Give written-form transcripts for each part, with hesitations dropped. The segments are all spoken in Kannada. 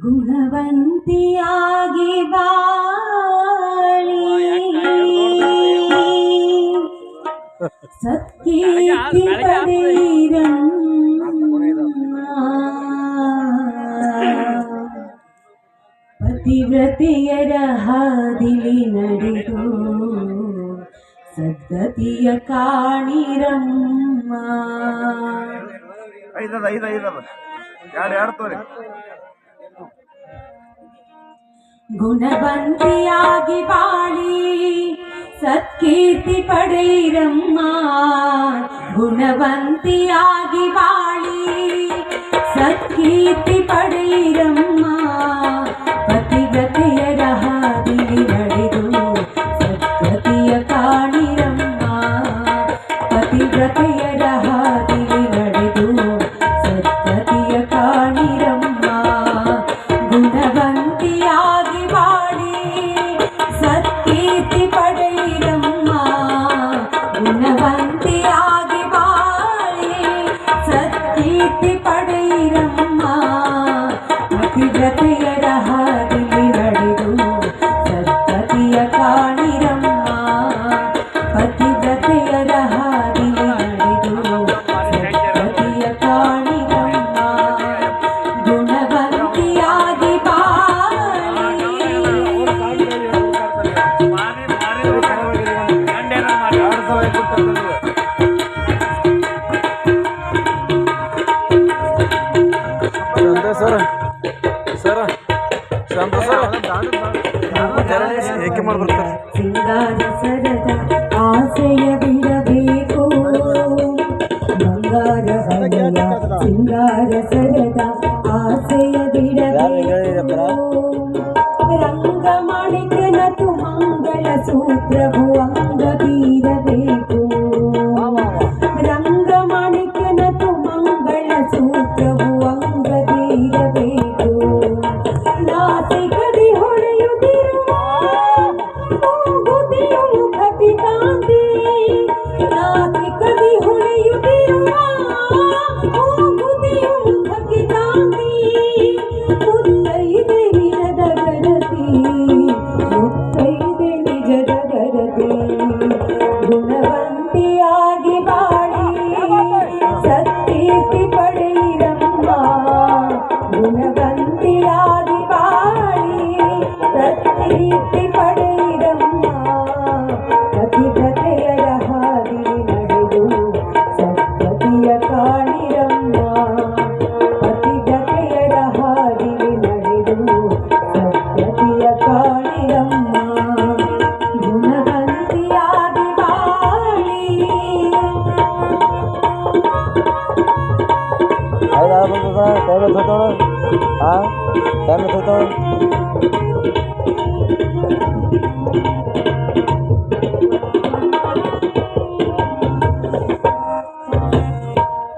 ಗುಣವಂತಿಯಾಗಿ ಬಾಳಿ ಸತ್ಕೀರ್ತಿ ಪತಿವ್ರತೆಯರ ಹಾದಿಲಿ ನಡೆದು ಸದ್ಗತಿಯ ಕಾಣಿರಮ್ಮ. ಗುಣವಂತಿಯಾಗಿ ಬಾಳಿ ಸತ್ಕೀರ್ತಿ ಪಡೆಯಿರಮ್ಮ. ಗುಣವಂತಿಯಾಗಿ ಬಾಳಿ ಸತ್ಕೀರ್ತಿ ಪಡೆಯಿರಮ್ಮ. ಪತಿವ್ರತೆಯರ ಹಾದಿಲಿ ನಡೆದು ಸದ್ಗತಿಯ ಕಾಣಿರಮ್ಮ. ಪತಿವ್ರತೆಯರ ಹಾದಿಲಿ ನಡೆದು ಸದ್ಗತಿಯ ಕಾಣಿರಮ್ಮ. ಗುಣವಂತಿಯಾಗಿ ಬಾಳಿ ಸತ್ಕೀರ್ತಿ ಪಡೆಯಿರಮ್ಮ. ಗುಣವಂತಿಯಾಗಿ ಬಾಳಿ ಸತ್ಕೀರ್ತಿ ಪಡೆಯಿರಮ್ಮ. ಪತಿವ್ರತೆಯರ ಹಾದಿಲಿ ನಡೆದು ಸದ್ಗತಿಯ ಕಾಣಿರಮ್ಮ. ಪತಿವ್ರತೆಯರ ಹಾದಿಲಿ ನಡೆದು ಸದ್ಗತಿಯ ಕಾಣಿರಮ್ಮ. ಗುಣವಂತಿಯಾಗಿ ಬಾಳಿ ಸಿಂಗಾರ ಸರದ ಆಸೆಯ ಬಿಡಬೇಕು. ಬಂಗಾರ ಬಗೆಯ ಸಿಂಗಾರ ಸರದ ಆಸೆಯ ಬಿಡಬೇಕು. ರಂಗಮಾಣಿಕನ ತುಮಂಗಳ ಸೂತ್ರವು ಅಂಗ ಬೀರಬೇಕು. ರಂಗಮಾಣಿಕನ ತುಮಂಗಳ ಸೂತ್ರವು ಅಂಗ ಬೀರಬೇಕು. ನಾಸಿಕದಿ ಹೊಳೆಯುತ್ತಿರುವ ಮೂಗುತಿಯು ಮುಖದಿ ಕಾಂತಿ. ನಾಸಿಕದಿ ಹೊಳೆಯುತ್ತಿರುವ ಮೂಗುತಿಯು ಮುಖದಿ ಕಾಂತಿ. ಮುತ್ತೈದೆ ನಿಜದ ಗರತಿ. ಮುತ್ತೈದೆ ನಿಜದ ಗರತಿ. ಗುಣವಂತಿಯಾಗಿ ಬಾಳಿ ಸತ್ಕೀರ್ತಿ ಪಡೆಯಿರಮ್ಮ. ಗುಣವಂತಿಯಾಗಿ ಬಾಳಿ ಸತ್ಕೀರ್ತಿ ಪಡೆಯಿರಮ್ಮ. ಪತಿವ್ರತೆಯರ ಹಾದಿಲಿ ನಡೆದು ಸದ್ಗತಿಯ ಕಾಣಿರಮ್ಮ. ಪತಿವ್ರತೆಯರ ಹಾದಿಲಿ ನಡೆದು ಸದ್ಗತಿಯ ಕಾಣಿರಮ್ಮ. ಗುಣವಂತಿಯಾಗಿ ಬಾಳಿ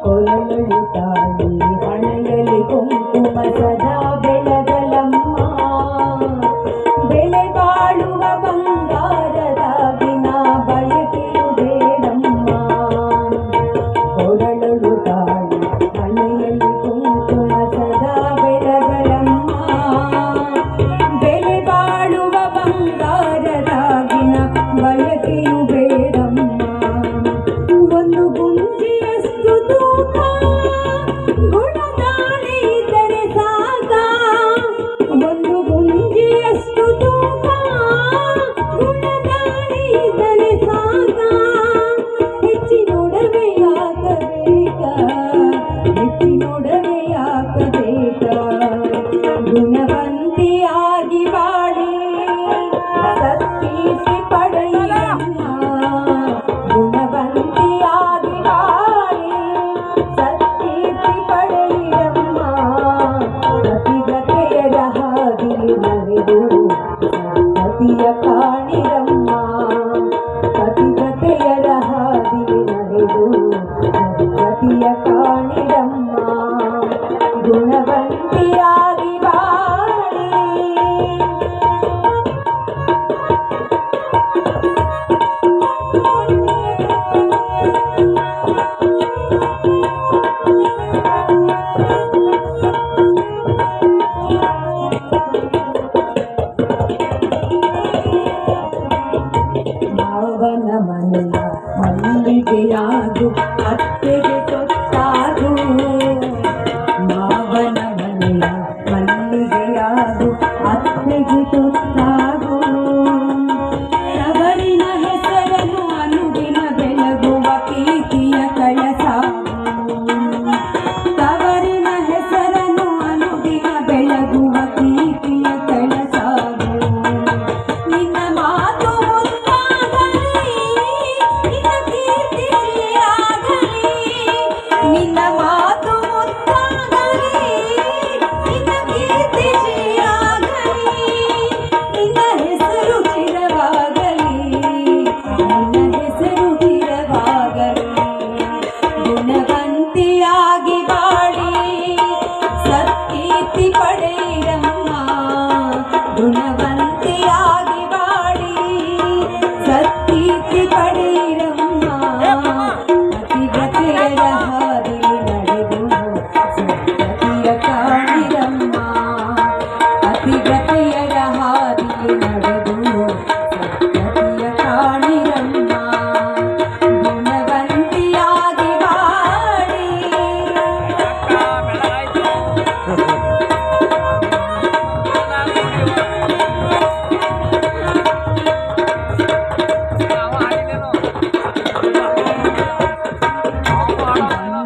ಕೊಳಲು ತಾಳಿ ಹಣೆಯಲ್ಲಿ ಕುಂಕುಮ ಸದಾ ಬೆಳಗಲಮ್ಮ. ಬೆಲೆ ಬಾಳುವ ಬಂಗಾರದಾಗಿನ ಬಯಕೆಯು ಬೇಡಮ್ಮ. ಕೊಳಲು ತಾಳಿ ಹಣೆಯಲ್ಲಿ ಕುಂಕುಮ ಸದಾ ಬೆಳಗಲಮ್ಮ. ಬೆಲೆ ಬಾಳುವ ಬಂಗಾರದಾಗಿನ ಮಾವನ ಮನೆಯ ಮಲ್ಲಿಗೆಯಾದು ಅತ್ತೆಗೆ ತೊತ್ತಾದು ಮಾವನ ಮನೆಯ ಮಲ್ಲಿಗೆಯಾದು ಅತ್ತೆಗೆ ತೊತ್ತಾದು ತವರಿನ ಹೆಸರನ್ನು ಅನುದಿನ ಬೆಳಗುವ ಕೀರ್ತಿಯ ಕಳಸಾಗು ತವರಿನ ಹೆಸರನ್ನು ಅನುದಿನ ಬೆಳಗುವ ಕೀರ್ತಿಯ ಕಳಸಾಗು ನಿನ್ನ ಮಾತು ಮುತ್ತಾಗಲಿ ನಿನ್ನ ಕೀರ್ತಿ ಸಿರಿಯಾಗಲಿ ನಿನ್ನ ಮಾತು ಮುತ್ತಾಗಲಿ ನಿನ್ನ ಕೀರ್ತಿ ಸಿರಿಯಾಗಲಿ ನಿನ್ನ ಹೆಸರು ಚಿರವಾಗಲಿ ನಿನ್ನ ಹೆಸರು ಚಿರವಾಗಲಿ ಗುಣವಂತಿಯಾಗಿ ಬಾಳಿ ಸತ್ಕೀರ್ತಿ ಪಡೆಯಿರಮ್ಮ ಗುಣವಂತಿಯಾಗಿ ಬಾಳಿ ಸತ್ಕೀರ್ತಿ ಪಡೆಯಿರಮ್ಮ ಪತಿವ್ರತೆಯರ ಹಾದಿಲಿ ನಡೆದು ಸತ್ಯತೆಯ ಕಾಣಿರಮ್ಮ ಪತಿವ್ರತೆಯರ ಹಾದಿಲಿ ನಡೆದು ಸತ್ಯತೆಯ ಕಾಣಿರಮ್ಮ ಗುಣವಂತಿಯಾಗಿ ಬಾಳಿ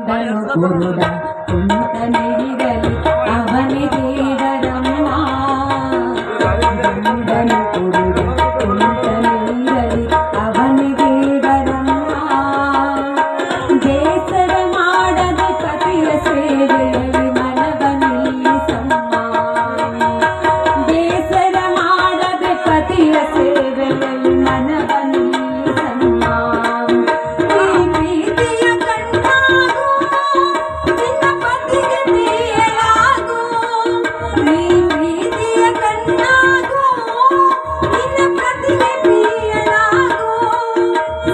ಗಂಡನು ಕುರುಡ ಕುಂಟನೆ ಇರಲಿ ಅವನೇ ದೇವರಮ್ಮ ಗಂಡನು ಕುರುಡ ಕುಂಟನೆ ಇರಲಿ ಅವನೇ ದೇವರಮ್ಮ ಬೇಸರ ಮಾಡದೆ ಪತಿಯ ಸೇವೆಯಲ್ಲಿ ಮನವ ನಿಲ್ಲಿಸಮ್ಮ ಬೇಸರ ಮಾಡದೆ ಪತಿಯ ಸೇವೆಯಲ್ಲಿ ಮನವ ನಿಲ್ಲಿಸಮ್ಮ ಈ ಪ್ರೀತಿಯ ಕಂಡಾಗು ನಿನ್ನ ಪತಿಗೆ ಪ್ರಿಯಳಾಗು ಈ ಪ್ರೀತಿಯ ಕಂಡಾಗು ನಿನ್ನ ಪತಿಗೆ ಪ್ರಿಯಳಾಗು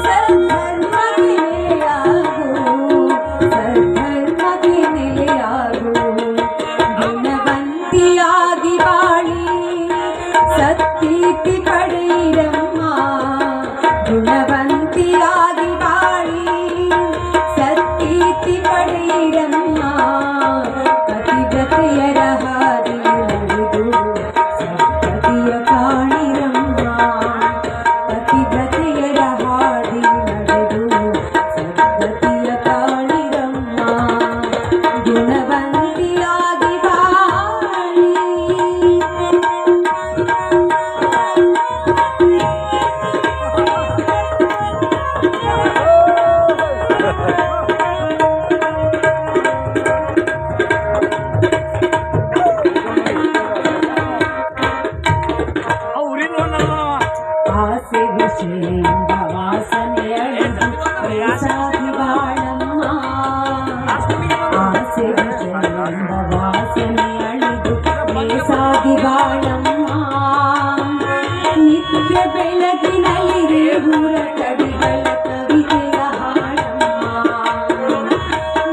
ಸದ್ಧರ್ಮಕ್ಕೆ ನೆಲೆಯಾಗು ಸದ್ಧರ್ಮಕ್ಕೆ ನೆಲೆಯಾಗು ಗುಣವಂತಿಯಾಗಿ ಬಾಳಿ ಸತ್ಕೀರ್ತಿ ಪಡೆಯಿರಮ್ಮ ಗುಣವಂತಿಯಾಗಿ ಬಾಳಿ ಸತ್ಕೀರ್ತಿ ಪಡೆಯಿರಮ್ಮ ಪತಿವ್ರತೆಯರ ಹಾದಿಲಿ ನಡೆದು ಸತ್ಯತೆಯ ಕಾಣಿರಮ್ಮ ಪತಿವ್ರತೆಯರ ಹಾದಿಲಿ ನಡೆದು ಸತ್ಯತೆಯ ಕಾಣಿರಮ್ಮ ಗುಣವಂತಿಯಾಗಿ ಬಾಳಿ ಆಸೆ ವಿಷಯದಿಂದ ವಾಸನೆ ಅಳಿದು ಬೇಸಾಗಿ ಬಾಳಮ್ಮ ಆಸೆ ವಿಷಯದಿಂದ ವಾಸನೆ ಅಳಿದು ಬೇಸಾಗಿ ಬಾಳಮ್ಮ ನಿತ್ಯ ಬೆಳಗಿನಲ್ಲಿ ರೇವೂರ ಕವಿಗಳ ಕವಿತೆಯ ಹಾಡಮ್ಮ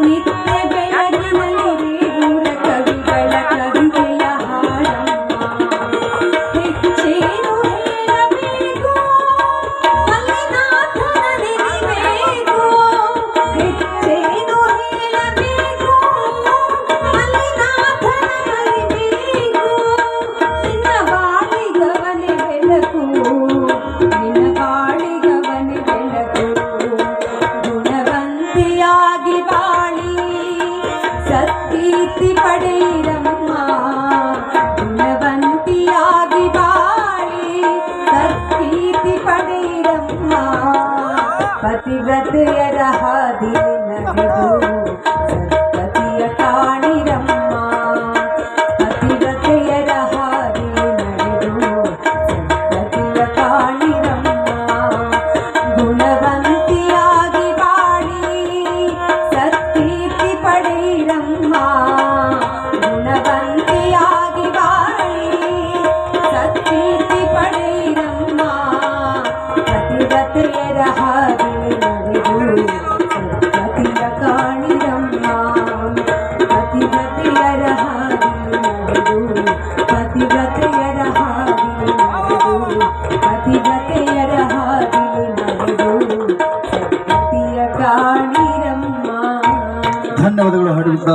ನಿತ್ಯ ಬೆಳಗಿನಲ್ಲಿ ರೇವೂರ ಕವಿಗಳ ಕವಿತೆಯ ಹಾಡಮ್ಮ ಹೆಚ್ಚೇನು ಹೇಳಬೇಕು ಮಲ್ಲಿನಾಥನ ನೆನೆಬೇಕು ಹೆಚ್ಚೇನು ಹೇಳಬೇಕು ಮಲ್ಲಿನಾಥನ ಮರಿಬೇಕು ನಿನ್ನ ಬಾಳಿಗವನೆ ಬೆಳಕು ನಿನ್ನ ಬಾಳಿಗವನೆ ಬೆಳಕು ಗುಣವಂತಿಯಾಗಿ ಬಾಳಿ ಸತ್ಕೀರ್ತಿ ಪಡೆಯಿರಮ್ಮ ಗುಣವಂತಿಯಾಗಿ ಬಾಳಿ ಸತ್ಕೀರ್ತಿ ಪಡೆಯಿರಮ್ಮ ಪತಿವ್ರತೆಯರ ಹಾದಿಲಿ ನಡೆದು ಸತ್ಯತೆಯ ಕಾಣಿರಮ್ಮ ಪತಿವ್ರತೆಯರ ಹಾದಿಲಿ ನಡೆದು ಸತ್ಯತೆಯ ಕಾಣಿರಮ್ಮ ಗುಣವಂತಿಯಾಗಿ ಬಾಳಿ ಸತ್ಕೀರ್ತಿ ಪಡೆಯಿರಮ್ಮ ಗುಣವಂತಿಯಾಗಿ ಬಾಳಿ ಸತ್ಕೀರ್ತಿ ಪಡೆಯಿರಮ್ಮ ಪತಿವ್ರತೆಯರ ಹಾದಿಲಿ ನಡೆದು ಸತ್ಯತೆಯ ಕಾಣಿರಮ್ಮ ಪತಿವ್ರತೆಯರ ಹಾದಿಲಿ ನಡೆದು ಪತಿವ್ರತೆಯರ ಹಾದಿಲಿ ನಡೆದು ಪತಿವ್ರತೆಯರ ಹಾದಿಲಿ ನಡೆದು ವಿರುದ್ಧ